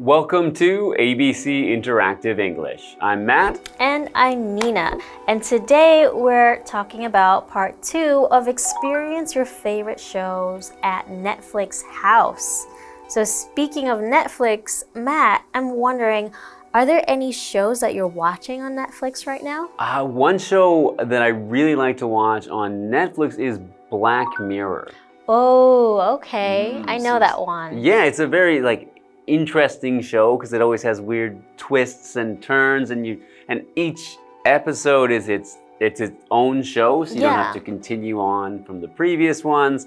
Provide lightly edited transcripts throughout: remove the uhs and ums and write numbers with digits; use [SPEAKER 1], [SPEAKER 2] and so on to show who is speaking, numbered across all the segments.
[SPEAKER 1] Welcome to ABC Interactive English. I'm Matt.
[SPEAKER 2] And I'm Nina. And today we're talking about part 2 of Experience Your Favorite Shows at Netflix House. So speaking of Netflix, Matt, I'm wondering, are there any shows that you're watching on Netflix right now?
[SPEAKER 1] One show that I really like to watch on Netflix is Black Mirror.
[SPEAKER 2] Oh, okay. I know that one.
[SPEAKER 1] Yeah, it's a very interesting show because it always has weird twists and turns, and each episode is its own show, so you don't have to continue on from the previous ones.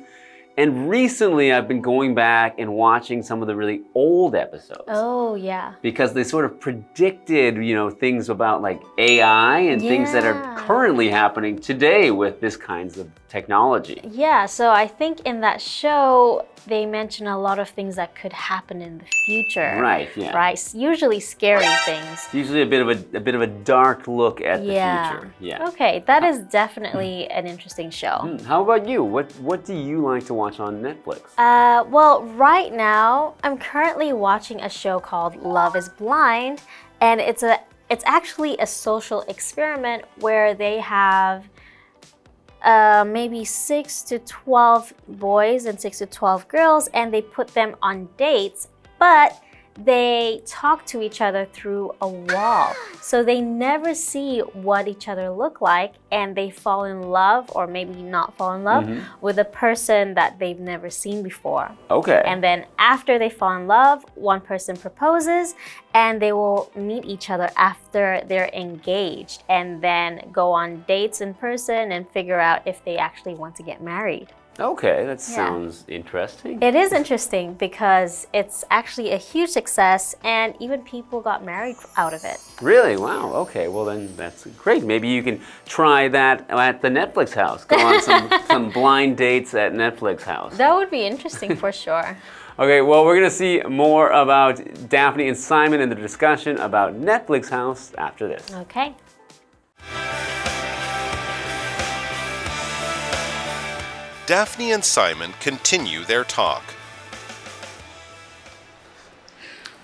[SPEAKER 1] And recently I've been going back and watching some of the really old episodes.
[SPEAKER 2] Oh, yeah.
[SPEAKER 1] Because they sort of predicted, things about like AI and things that are currently happening today with this kinds of technology.
[SPEAKER 2] Yeah, so I think in that show, they mention a lot of things that could happen in the future.
[SPEAKER 1] Right, yeah.
[SPEAKER 2] Right, usually scary things.
[SPEAKER 1] It's usually a bit of a dark look at the future. Yeah.
[SPEAKER 2] Okay, that is definitely an interesting show.
[SPEAKER 1] How about you? What do you like to watch on Netflix?
[SPEAKER 2] Well, right now, I'm currently watching a show called Love is Blind, and it's actually a social experiment where they have maybe 6 to 12 boys and 6 to 12 girls, and they put them on dates, but they talk to each other through a wall. So they never see what each other look like, and they fall in love, or maybe not fall in love, with a person that they've never seen before.
[SPEAKER 1] Okay.
[SPEAKER 2] And then after they fall in love, one person proposes, and they will meet each other after they're engaged, and then go on dates in person and figure out if they actually want to get married.
[SPEAKER 1] Okay, that sounds interesting.
[SPEAKER 2] It is interesting because it's actually a huge success, and even people got married out of it.
[SPEAKER 1] Really? Wow. Okay, well then that's great. Maybe you can try that at the Netflix house. Go on some blind dates at Netflix house.
[SPEAKER 2] That would be interesting for sure.
[SPEAKER 1] Okay, well, we're going to see more about Daphne and Simon in the discussion about Netflix house after this.
[SPEAKER 2] Okay.
[SPEAKER 3] Daphne and Simon continue their talk.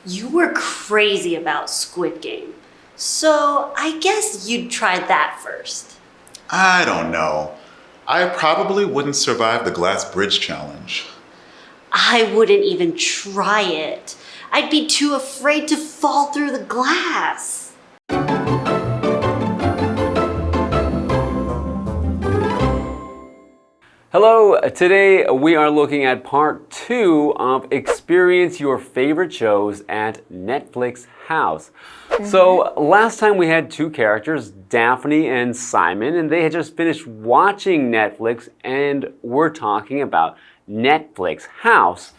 [SPEAKER 4] You were crazy about Squid Game, so I guess you'd try that first.
[SPEAKER 5] I don't know. I probably wouldn't survive the glass bridge challenge.
[SPEAKER 4] I wouldn't even try it. I'd be too afraid to fall through the glass.
[SPEAKER 1] Hello, today we are looking at part 2 of Experience Your Favorite Shows at Netflix House. So last time we had 2 characters, Daphne and Simon, and they had just finished watching Netflix, and we're talking about Netflix House,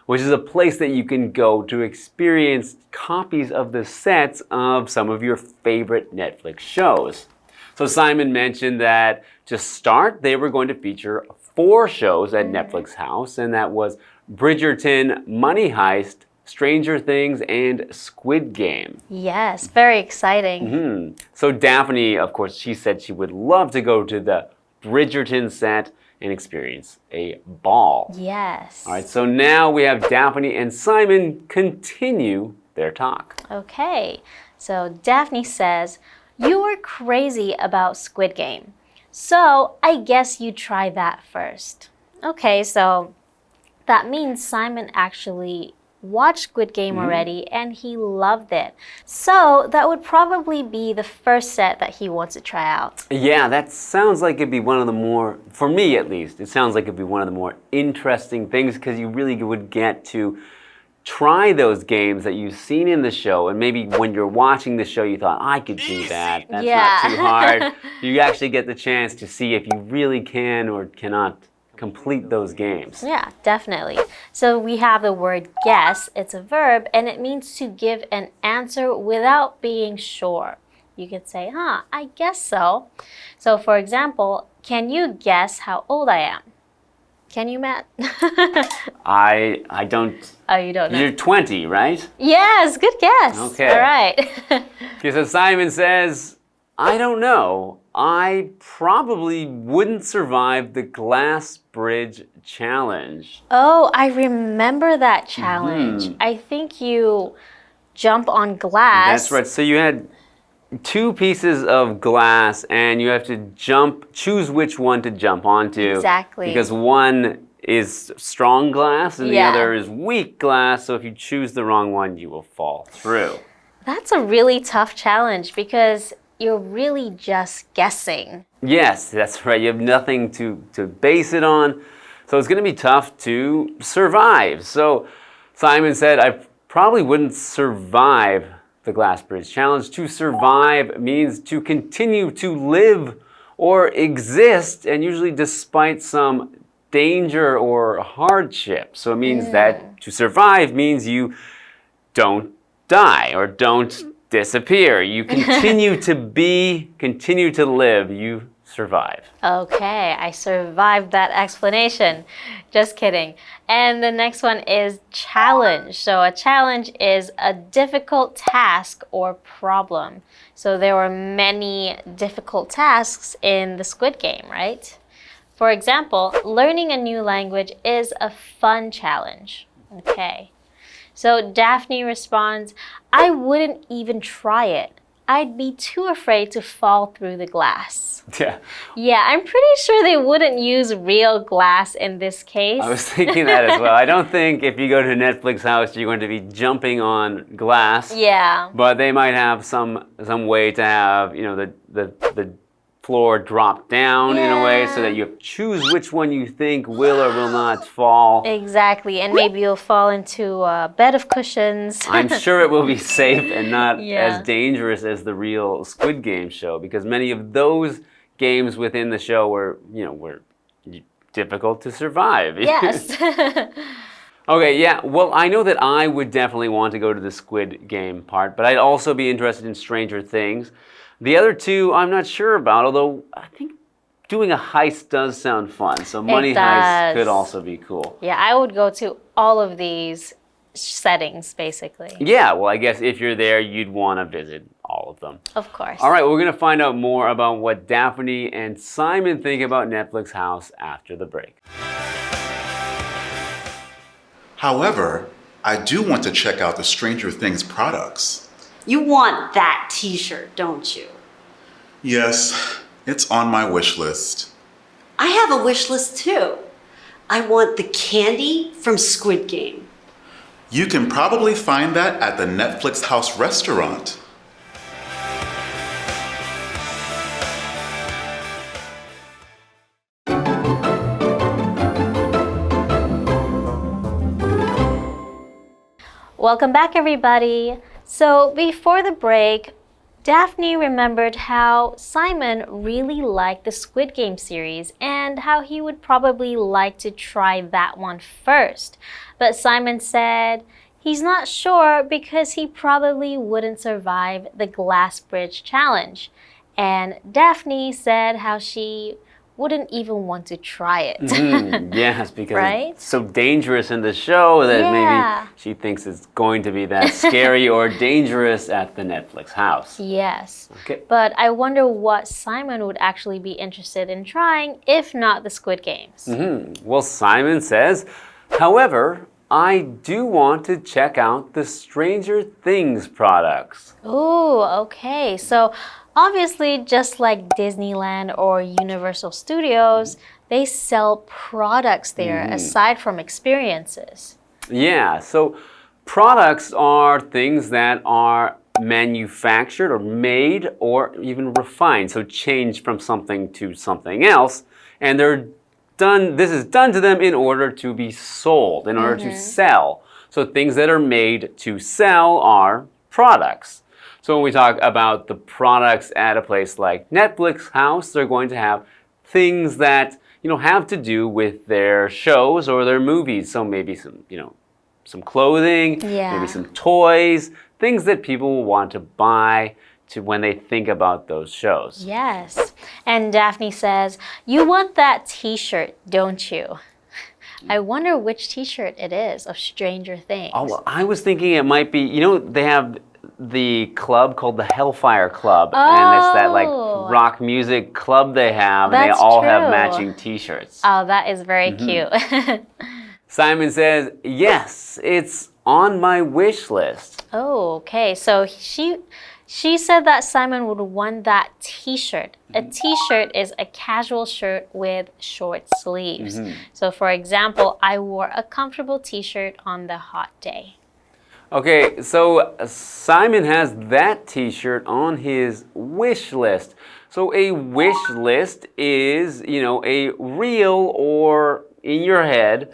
[SPEAKER 1] which is a place that you can go to experience copies of the sets of some of your favorite Netflix shows. So Simon mentioned that to start, they were going to feature 4 shows at Netflix House, and that was Bridgerton, Money Heist, Stranger Things, and Squid Game.
[SPEAKER 2] Yes, very exciting.
[SPEAKER 1] So Daphne, of course, she said she would love to go to the Bridgerton set and experience a ball.
[SPEAKER 2] Yes.
[SPEAKER 1] All right, so now we have Daphne and Simon continue their talk.
[SPEAKER 2] Okay, so Daphne says, "You were crazy about Squid Game, so I guess you try that first." Okay, so that means Simon actually watched Squid Game already, and he loved it. So that would probably be the first set that he wants to try out.
[SPEAKER 1] Yeah, that sounds like it'd be one of the more, for me at least, it sounds like it'd be one of the more interesting things because you really would get to try those games that you've seen in the show, and maybe when you're watching the show you thought, I could do that, that's not too hard. You actually get the chance to see if you really can or cannot complete those games.
[SPEAKER 2] Yeah, definitely. So we have the word guess. It's a verb, and it means to give an answer without being sure. You could say, I guess so. So for example, can you guess how old I am? Can you, Matt?
[SPEAKER 1] I don't.
[SPEAKER 2] Oh, you don't know?
[SPEAKER 1] You're 20, right?
[SPEAKER 2] Yes, good guess.
[SPEAKER 1] Okay.
[SPEAKER 2] All right.
[SPEAKER 1] Okay, so Simon says, I don't know. I probably wouldn't survive the glass bridge challenge.
[SPEAKER 2] Oh, I remember that challenge. I think you jump on glass.
[SPEAKER 1] That's right. So you had 2 pieces of glass and you have to choose which one to jump onto.
[SPEAKER 2] Exactly.
[SPEAKER 1] Because one is strong glass and the other is weak glass. So if you choose the wrong one, you will fall through.
[SPEAKER 2] That's a really tough challenge because you're really just guessing.
[SPEAKER 1] Yes, that's right. You have nothing to base it on. So it's going to be tough to survive. So Simon said, I probably wouldn't survive the glass bridge challenge. To survive means to continue to live or exist, and usually despite some danger or hardship. So it means that to survive means you don't die or don't disappear. You continue continue to live. You survive.
[SPEAKER 2] Okay, I survived that explanation. Just kidding. And the next one is challenge. So a challenge is a difficult task or problem. So there were many difficult tasks in the Squid Game, right? For example, learning a new language is a fun challenge. Okay. So Daphne responds, I wouldn't even try it. I'd be too afraid to fall through the glass.
[SPEAKER 1] Yeah.
[SPEAKER 2] Yeah, I'm pretty sure they wouldn't use real glass in this case.
[SPEAKER 1] I was thinking that as well. I don't think if you go to Netflix house, you're going to be jumping on glass.
[SPEAKER 2] Yeah.
[SPEAKER 1] But they might have some way to have, the floor drop down in a way so that you choose which one you think will or will not fall.
[SPEAKER 2] Exactly, and maybe you'll fall into a bed of cushions.
[SPEAKER 1] I'm sure it will be safe and not as dangerous as the real Squid Game show, because many of those games within the show were difficult to survive.
[SPEAKER 2] Yes.
[SPEAKER 1] Okay, yeah. Well, I know that I would definitely want to go to the Squid Game part, but I'd also be interested in Stranger Things. The other 2, I'm not sure about, although I think doing a heist does sound fun. So money heist could also be cool.
[SPEAKER 2] Yeah, I would go to all of these settings, basically.
[SPEAKER 1] Yeah, well, I guess if you're there, you'd want to visit all of them.
[SPEAKER 2] Of course.
[SPEAKER 1] All right, we're going to find out more about what Daphne and Simon think about Netflix House after the break.
[SPEAKER 5] However, I do want to check out the Stranger Things products.
[SPEAKER 4] You want that t-shirt, don't you?
[SPEAKER 5] Yes, it's on my wish list.
[SPEAKER 4] I have a wish list too. I want the candy from Squid Game.
[SPEAKER 5] You can probably find that at the Netflix House restaurant.
[SPEAKER 2] Welcome back, everybody. So before the break, Daphne remembered how Simon really liked the Squid Game series and how he would probably like to try that one first. But Simon said he's not sure because he probably wouldn't survive the glass bridge challenge. And Daphne said how she wouldn't even want to try it.
[SPEAKER 1] Yes, because it's so dangerous in the show that maybe she thinks it's going to be that scary or dangerous at the Netflix house.
[SPEAKER 2] Yes. Okay. But I wonder what Simon would actually be interested in trying, if not the Squid Games.
[SPEAKER 1] Well, Simon says, however, I do want to check out the Stranger Things products.
[SPEAKER 2] Ooh, okay. So obviously, just like Disneyland or Universal Studios, they sell products there aside from experiences.
[SPEAKER 1] Yeah, so products are things that are manufactured or made or even refined. So changed from something to something else. And this is done to them in order to be sold, in order to sell. So things that are made to sell are products. So when we talk about the products at a place like Netflix House, they're going to have things that, have to do with their shows or their movies. So maybe some clothing, maybe some toys, things that people will want to buy when they think about those shows.
[SPEAKER 2] Yes. And Daphne says, you want that t-shirt, don't you? I wonder which t-shirt it is of Stranger Things.
[SPEAKER 1] Oh, well, I was thinking it might be, they have the club called the Hellfire Club. And it's that rock music club they have. And they all have matching t-shirts.
[SPEAKER 2] Oh, that is very cute.
[SPEAKER 1] Simon says, yes, it's on my wish list.
[SPEAKER 2] Oh, okay. So she said that Simon would want that t-shirt. A t-shirt is a casual shirt with short sleeves. So for example, I wore a comfortable t-shirt on the hot day.
[SPEAKER 1] Okay, so Simon has that t-shirt on his wish list. So a wish list is, a real or in your head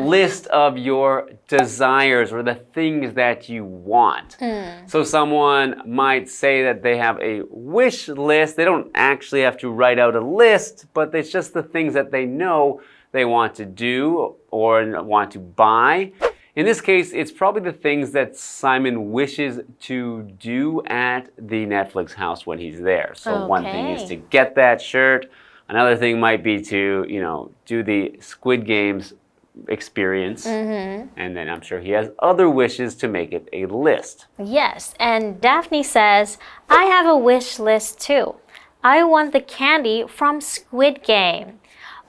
[SPEAKER 1] list of your desires or the things that you want. So someone might say that they have a wish list. They don't actually have to write out a list, but it's just the things that they know they want to do or want to buy. In this case, it's probably the things that Simon wishes to do at the Netflix house when he's there. So one thing is to get that shirt. Another thing might be to, do the Squid Games experience. And then I'm sure he has other wishes to make it a list.
[SPEAKER 2] Yes, and Daphne says, I have a wish list too. I want the candy from Squid Game.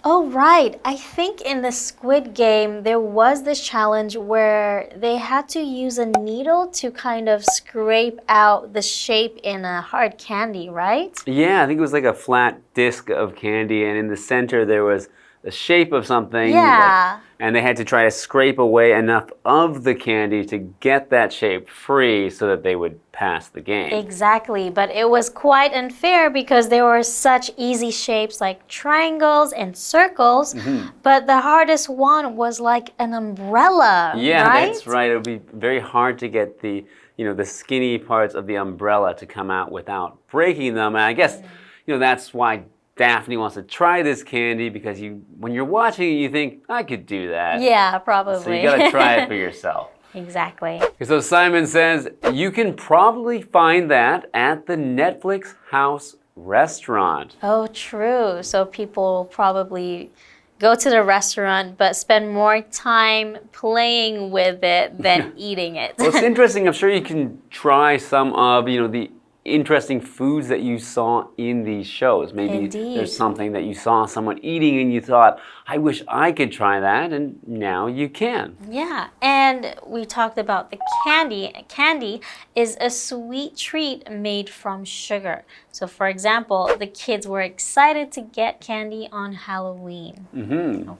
[SPEAKER 2] Oh, right. I think in the Squid Game, there was this challenge where they had to use a needle to kind of scrape out the shape in a hard candy, right?
[SPEAKER 1] Yeah, I think it was like a flat disc of candy, and in the center there was the shape of something.
[SPEAKER 2] Yeah.
[SPEAKER 1] And they had to try to scrape away enough of the candy to get that shape free so that they would pass the game.
[SPEAKER 2] Exactly, but it was quite unfair because there were such easy shapes like triangles and circles, but the hardest one was like an umbrella,
[SPEAKER 1] Yeah,
[SPEAKER 2] right?
[SPEAKER 1] that's right. It would be very hard to get the, the skinny parts of the umbrella to come out without breaking them. And I guess, that's why Daphne wants to try this candy because when you're watching it, you think, I could do that.
[SPEAKER 2] Yeah, probably.
[SPEAKER 1] So you gotta try it for yourself.
[SPEAKER 2] Exactly.
[SPEAKER 1] So Simon says, you can probably find that at the Netflix house restaurant.
[SPEAKER 2] Oh, true. So people probably go to the restaurant but spend more time playing with it than eating it.
[SPEAKER 1] Well, it's interesting. I'm sure you can try some of, the interesting foods that you saw in these shows. Maybe there's something that you saw someone eating and you thought, I wish I could try that, and now you can.
[SPEAKER 2] Yeah, and we talked about the candy. Candy is a sweet treat made from sugar. So for example, the kids were excited to get candy on Halloween.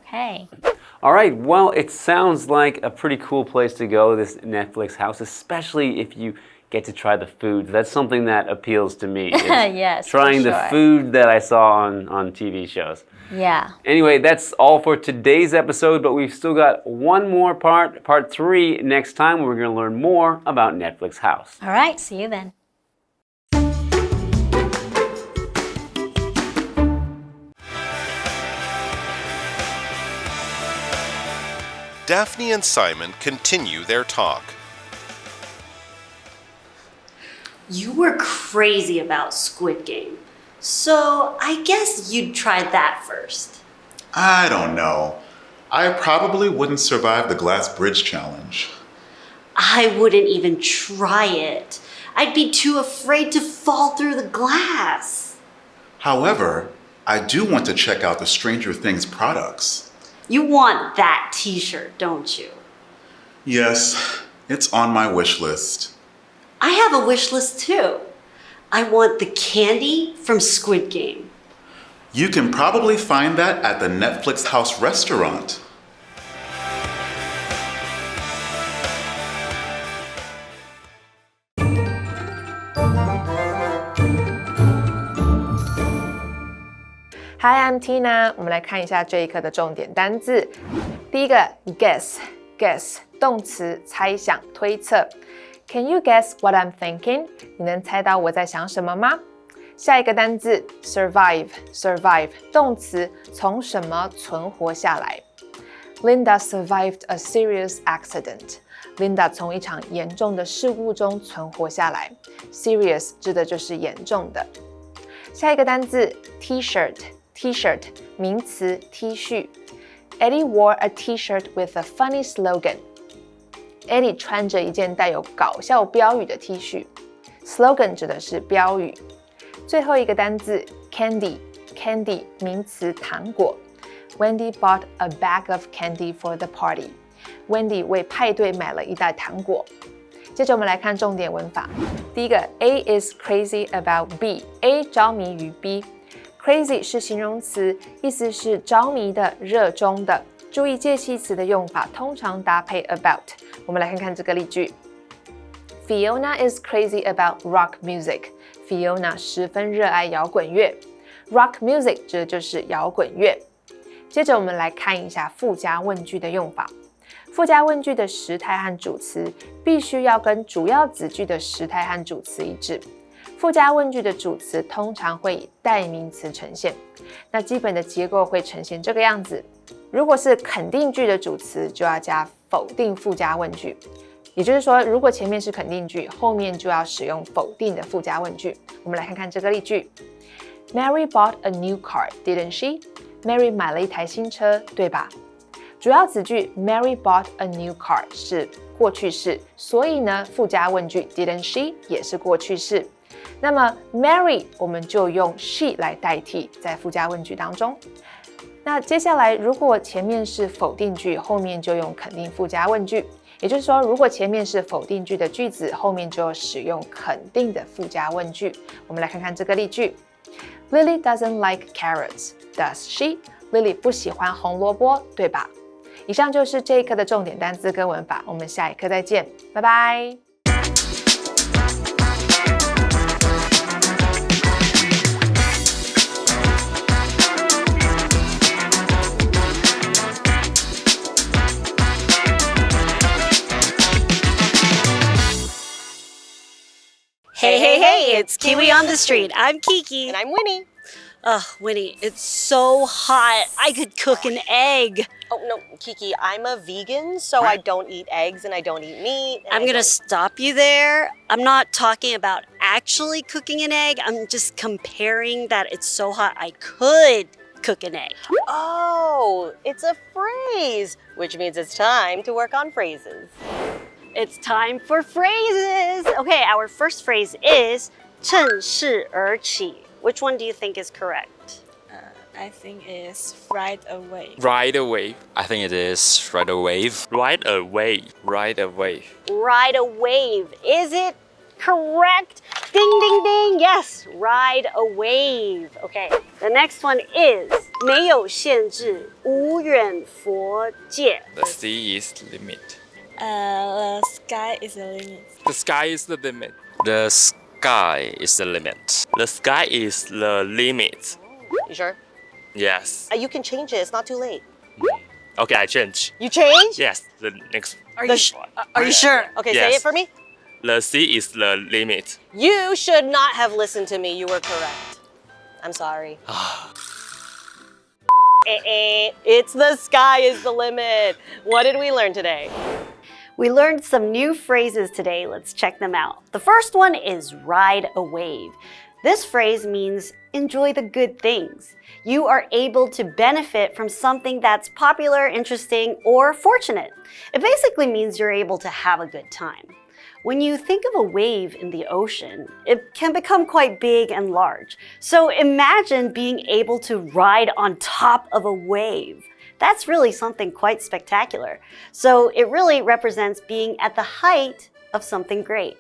[SPEAKER 2] Okay.
[SPEAKER 1] All right, well, it sounds like a pretty cool place to go, this Netflix house, especially if you get to try the food. That's something that appeals to me.
[SPEAKER 2] Yes,
[SPEAKER 1] trying the food that I saw on TV shows.
[SPEAKER 2] Yeah.
[SPEAKER 1] Anyway, that's all for today's episode, but we've still got one more part 3 next time, where we're going to learn more about Netflix House.
[SPEAKER 2] All right, see you then.
[SPEAKER 3] Daphne and Simon continue their talk.
[SPEAKER 4] You were crazy about Squid Game, so I guess you'd try that first.
[SPEAKER 5] I don't know. I probably wouldn't survive the glass bridge challenge.
[SPEAKER 4] I wouldn't even try it. I'd be too afraid to fall through the glass.
[SPEAKER 5] However, I do want to check out the Stranger Things products.
[SPEAKER 4] You want that t-shirt, don't you?
[SPEAKER 5] Yes, it's on my wish list.
[SPEAKER 4] I have a wish list too. I want the candy from Squid Game.
[SPEAKER 5] You can probably find that at the Netflix house restaurant.
[SPEAKER 6] Hi, I'm Tina. 我们来看一下这一课的重点单字。第一个 guess 动词猜想推测。Can you guess what I'm thinking? 你能猜到我在想什么吗？下一个单字 survive 动词从什么存活下来。Linda survived a serious accident. Linda 从一场严重的事故中存活下来。Serious 指的就是严重的。下一个单字 t-shirt 名词 T 恤。Eddie wore a t-shirt with a funny slogan.Eddie 穿着一件带有搞笑标语的 T 恤 ，slogan 指的是标语。最后一个单字 candy 名词糖果。Wendy bought a bag of candy for the party. Wendy 为派对买了一袋糖果。接着我们来看重点文法。第一个 A is crazy about B，A 着迷于 B。Crazy 是形容词，意思是着迷的、热衷的。注意介系词的用法，通常搭配 about。我们来看看这个例句。Fiona is crazy about rock music。Fiona 十分热爱摇滚乐。Rock music 指的就是摇滚乐。接着我们来看一下附加问句的用法。附加问句的时态和主词必须要跟主要子句的时态和主词一致。附加问句的主词通常会以代名词呈现。那基本的结构会呈现这个样子。如果是肯定句的主词，就要加否定附加问句。也就是说，如果前面是肯定句，后面就要使用否定的附加问句。我们来看看这个例句。Mary bought a new car, didn't she? Mary 买了一台新车，对吧？主要子句 Mary bought a new car 是过去式，所以呢，附加问句 didn't she 也是过去式。那么 Mary 我们就用 she 来代替在附加问句当中。那接下来如果前面是否定句，后面就用肯定附加问句。也就是说，如果前面是否定句的句子，后面就使用肯定的附加问句。我们来看看这个例句。Lily doesn't like carrots, does she? Lily 不喜欢红萝卜，对吧？以上就是这一课的重点单字跟文法，我们下一课再见，拜拜。
[SPEAKER 4] Hey, it's Kiwi on the street. I'm Kiki.
[SPEAKER 7] And I'm Winnie.
[SPEAKER 4] Ugh, Winnie, it's so hot. I could cook an egg.
[SPEAKER 7] Oh, no, Kiki, I'm a vegan, so I don't eat eggs and I don't eat meat.
[SPEAKER 4] I'm gonna stop you there. I'm not talking about actually cooking an egg. I'm just comparing that it's so hot I could cook an egg.
[SPEAKER 7] Oh, it's a phrase, which means it's time to work on phrases.
[SPEAKER 4] It's time for phrases. Okay, our first phrase is 趁势而起. Which one do you think is correct?
[SPEAKER 8] I think it's right away.
[SPEAKER 9] Ride a wave. I think it is ride a wave. Ride a wave. Ride a wave.
[SPEAKER 4] Ride a wave. Is it correct? Ding, ding, ding. Yes, ride a wave. Okay, the next one is 没有限制，无远佛界.
[SPEAKER 9] The sea is the limit.
[SPEAKER 8] The sky is the limit.
[SPEAKER 9] The sky is the limit. The sky is the limit. The sky is the limit.
[SPEAKER 7] You sure?
[SPEAKER 9] Yes.
[SPEAKER 7] You can change it. It's not too late.
[SPEAKER 9] Okay, I change.
[SPEAKER 7] You change?
[SPEAKER 9] Yes, the next
[SPEAKER 7] Are you sure? Okay, say it for me.
[SPEAKER 9] The sea is the limit.
[SPEAKER 7] You should not have listened to me. You were correct. I'm sorry. It's the sky is the limit. What did we learn today?
[SPEAKER 4] We learned some new phrases today. Let's check them out. The first one is ride a wave. This phrase means enjoy the good things. You are able to benefit from something that's popular, interesting, or fortunate. It basically means you're able to have a good time. When you think of a wave in the ocean, it can become quite big and large. So imagine being able to ride on top of a wave. That's really something quite spectacular. So it really represents being at the height of something great.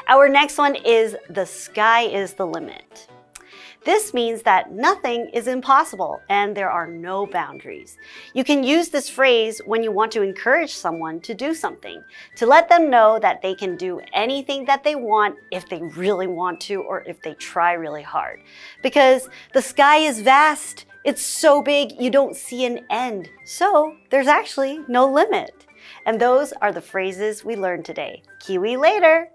[SPEAKER 4] Our next one is the sky is the limit. This means that nothing is impossible and there are no boundaries. You can use this phrase when you want to encourage someone to do something, to let them know that they can do anything that they want if they really want to or if they try really hard. Because the sky is vast. It's so big you don't see an end. So there's actually no limit. And those are the phrases we learned today. Kiwi later.